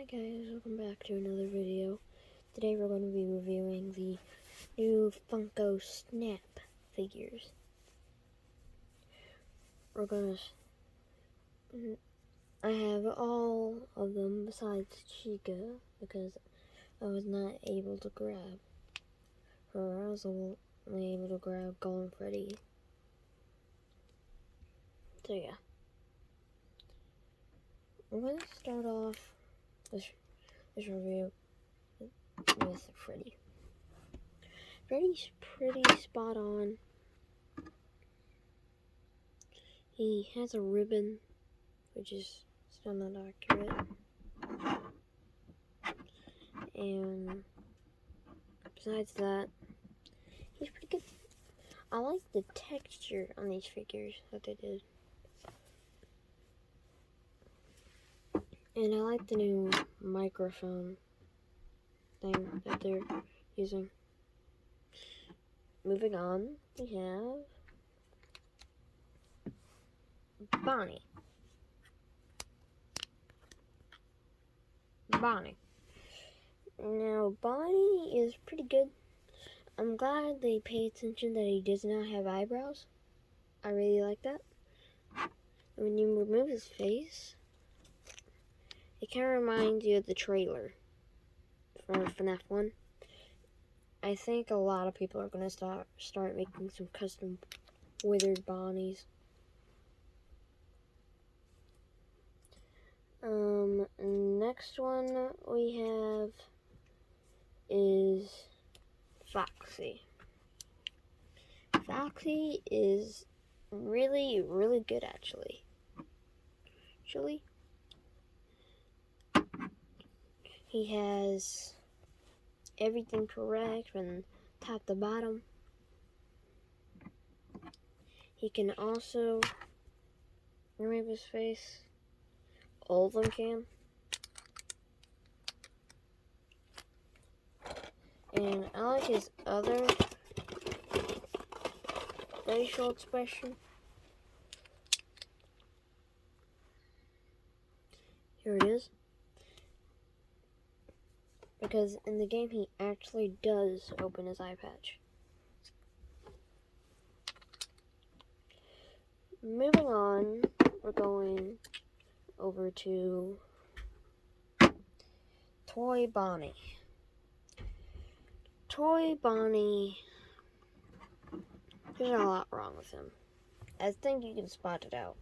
Hi guys, welcome back to another video. Today we're going to be reviewing the new Funko Snap figures. I have all of them besides Chica because I was not able to grab her. I was only able to grab Golden Freddy. So yeah. I'm going to start off this review with Freddy. Freddy's pretty spot on. He has a ribbon, which is still not accurate. And besides that, he's pretty good. I like the texture on these figures that they did. And I like the new microphone thing that they're using. Moving on, we have Bonnie. Now, Bonnie is pretty good. I'm glad they pay attention that he does not have eyebrows. I really like that. When you remove his face, it kind of reminds you of the trailer for FNAF 1. I think a lot of people are going to start making some custom withered Bonnies. Next one we have is Foxy. Foxy is really, really good actually. He has everything correct from top to bottom. He can also remove his face. All of them can. And I like his other facial expression. Here it is. Because in the game he actually does open his eye patch. Moving on, we're going over to Toy Bonnie. Toy Bonnie, there's a lot wrong with him. I think you can spot it out.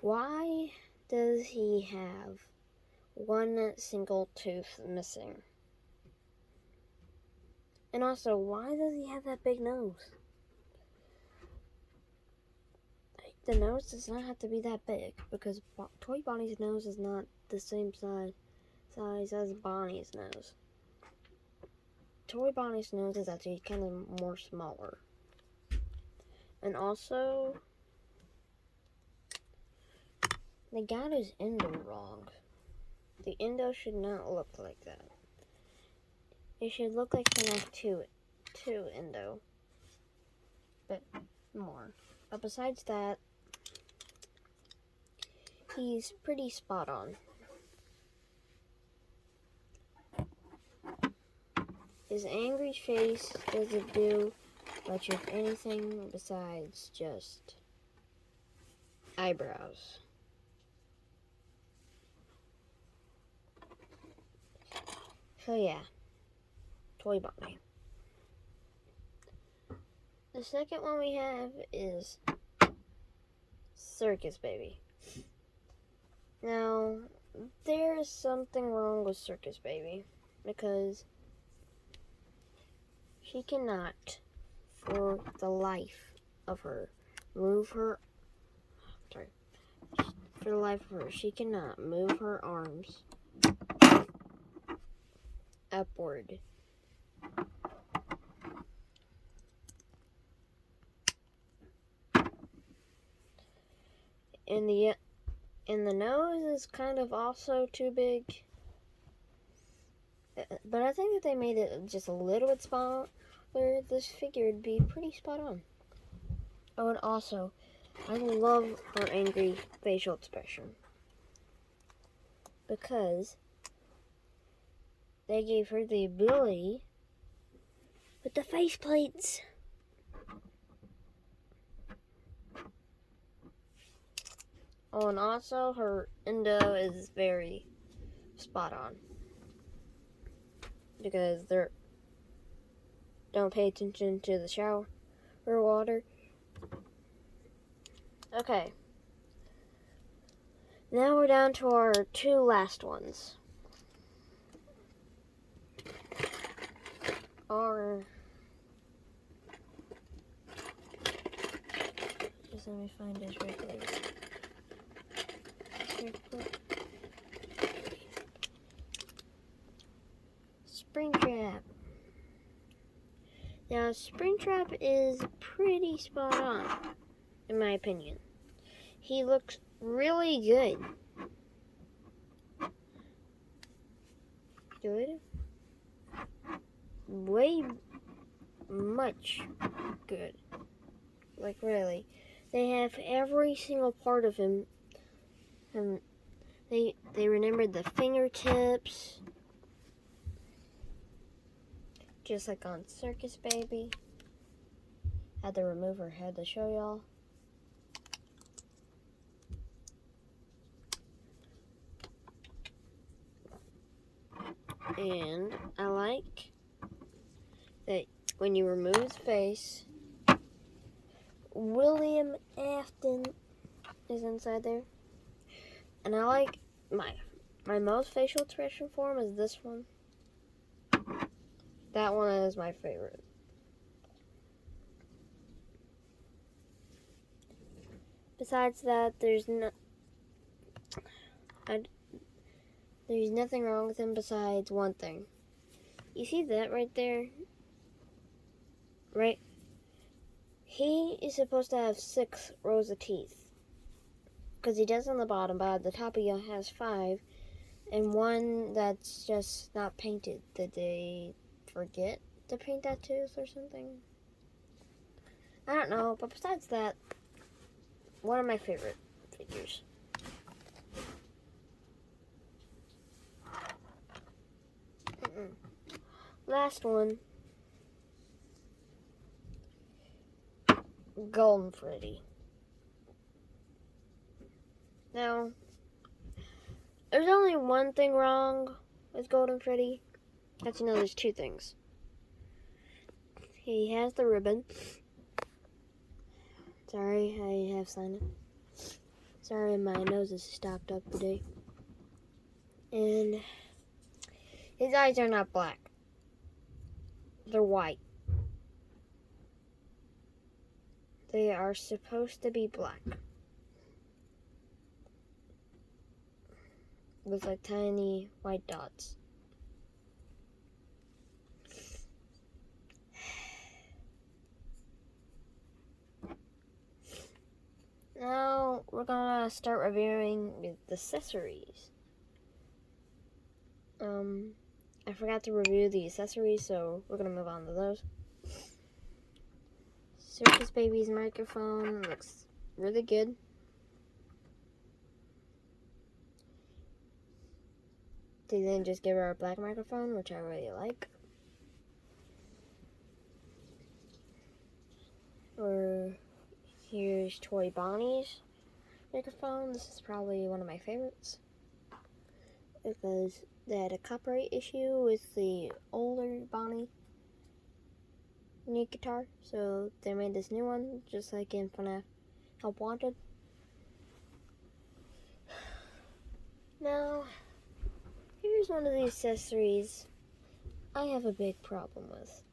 Why does he have one single tooth missing? And also, why does he have that big nose? The nose does not have to be that big because Toy Bonnie's nose is not the same size as Bonnie's nose. Toy Bonnie's nose is actually kind of more smaller. And also, they got his endo wrong. The endo should not look like that. It should look like FNAF 2 endo. But more. But besides that, he's pretty spot on. His angry face doesn't do much of anything besides just eyebrows. So yeah, Toy Bonnie. The second one we have is Circus Baby. Now, there is something wrong with Circus Baby because she cannot, for the life of her, she cannot move her arms upward. And the nose is kind of also too big. But I think if they made it just a little bit smaller, this figure would be pretty spot on. Oh, and also, I love her angry facial expression. Because they gave her the ability with the face plates. Oh, and also her endo is very spot on. Because they don't pay attention to the shower or water. Okay. Now we're down to our two last ones. Just let me find this right there. Springtrap. Now, Springtrap is pretty spot on, in my opinion. He looks really good. Good? Way much good. Like, really. They have every single part of him. They remembered the fingertips. Just like on Circus Baby. Had to remove her head to show y'all. And I like that when you remove his face, William Afton is inside there. And I like my most facial expression form is this one. That one is my favorite. Besides that, there's nothing wrong with him besides one thing. You see that right there? Right? He is supposed to have 6 rows of teeth. Because he does on the bottom, but at the top he has 5. And one that's just not painted. Did they forget to paint that tooth or something? I don't know, but besides that, one of my favorite figures. Last one. Golden Freddy. Now, there's only one thing wrong with Golden Freddy. Actually, no, there's 2 things. He has the ribbon. Sorry, I have sinus. Sorry, my nose is stopped up today. And his eyes are not black. They're white. They are supposed to be black. With like tiny white dots. Now we're gonna start reviewing the accessories. I forgot to review the accessories, so we're gonna move on to those. Circus Baby's microphone looks really good. They then just give her a black microphone, which I really like. Or here's Toy Bonnie's microphone. This is probably one of my favorites because they had a copyright issue with the older Bonnie new guitar, so they made this new one, just like in FNAF Help Wanted. Now, here's one of the accessories I have a big problem with.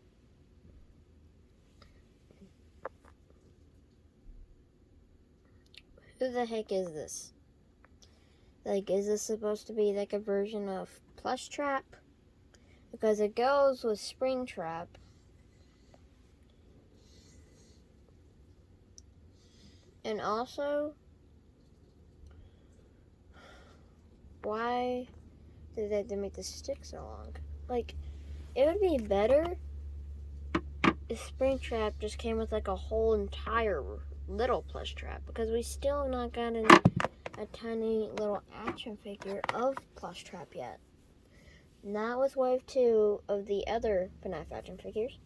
Who the heck is this? Like, is this supposed to be like a version of Plush Trap? Because it goes with Springtrap. And also, why did they have to make the stick so long? Like, it would be better if Springtrap just came with like a whole entire little plush trap, because we still have not gotten a tiny little action figure of Plush Trap yet. Not with wave 2 of the other FNAF action figures.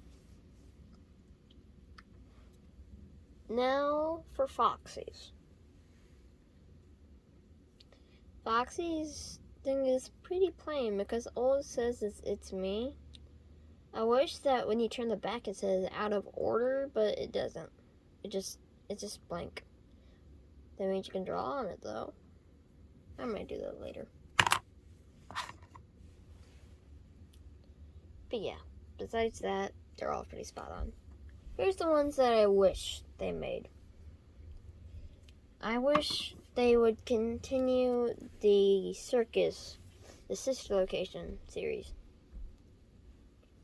Now for Foxy's. Foxy's thing is pretty plain because all it says is "it's me." I wish that when you turn the back it says "out of order," but it doesn't. It's just blank. That means you can draw on it though. I might do that later. But yeah, besides that, they're all pretty spot on. Here's the ones that I wish they made. I wish they would continue the circus, the sister location series.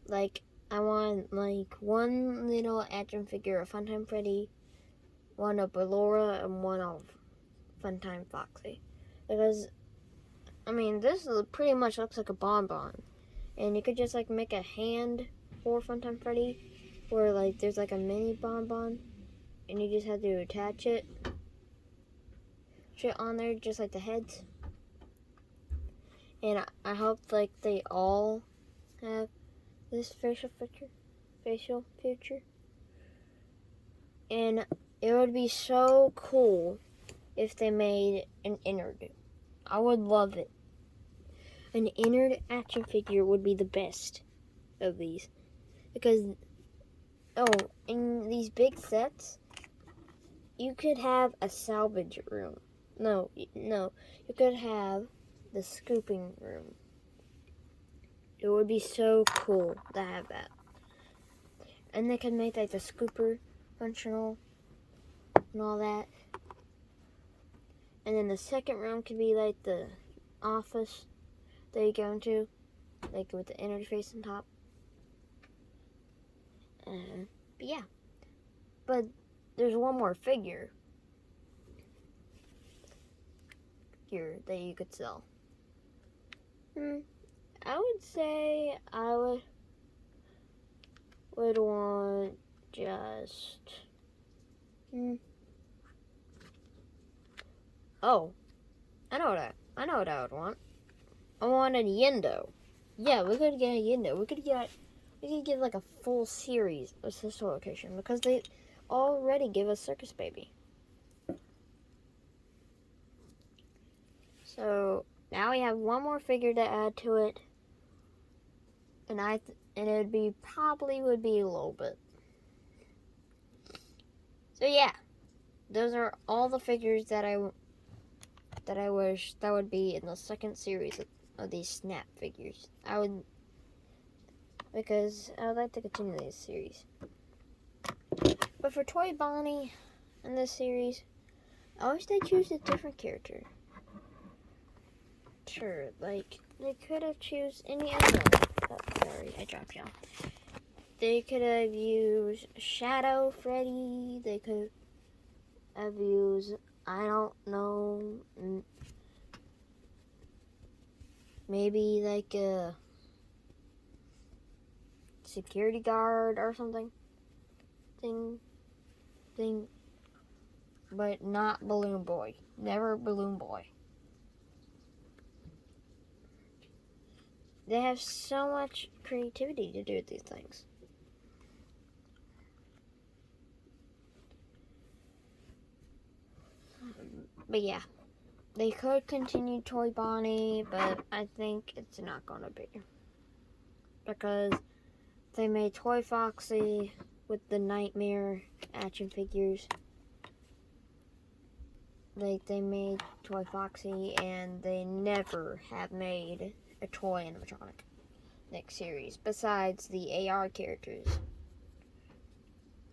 Like, I want like one little action figure of Funtime Freddy, one of Ballora, and one of Funtime Foxy. Because, I mean, this pretty much looks like a bonbon. And you could just like make a hand for Funtime Freddy, where like there's like a mini bonbon, and you just have to attach it on there, just like the heads. And I hope like they all have this facial feature. And it would be so cool if they made an innard. I would love it. An innard action figure would be the best of these. Because, in these big sets, you could have a salvage room. No, you could have the scooping room. It would be so cool to have that. And they could make like the scooper functional and all that. And then the second room could be like the office that you go into, like with the interface on top. But yeah. But there's one more figure here that you could sell. I would say I would want just... Oh, I know what I would want. I want a Yendo. Yeah, we could get a Yendo. We could get like a full series of sister location because they already give us Circus Baby. So now we have one more figure to add to it, and it probably would be a little bit. So yeah, those are all the figures that I wish that would be in the second series of these Snap figures. Because I would like to continue this series. But for Toy Bonnie in this series, I wish they choose a different character. Sure, like, they could have choose any other one. Oh, sorry, I dropped y'all. They could have used Shadow Freddy. They could have used, I don't know, maybe like a security guard or something. Thing. But not Balloon Boy. Never Balloon Boy. They have so much creativity to do these things. But yeah, they could continue Toy Bonnie, but I think it's not gonna be. Because they made Toy Foxy with the Nightmare action figures. Like, they made Toy Foxy, and they never have made a toy animatronic next series, besides the AR characters,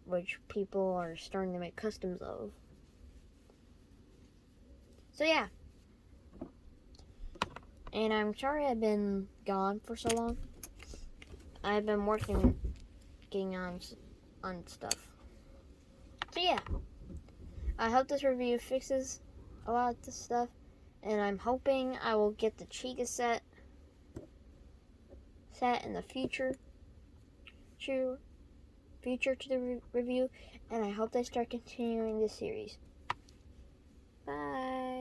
which people are starting to make customs of. So yeah. And I'm sorry I've been gone for so long. I've been working on stuff. So yeah. I hope this review fixes a lot of this stuff. And I'm hoping I will get the Chica set in the future to the review. And I hope they start continuing this series. Bye.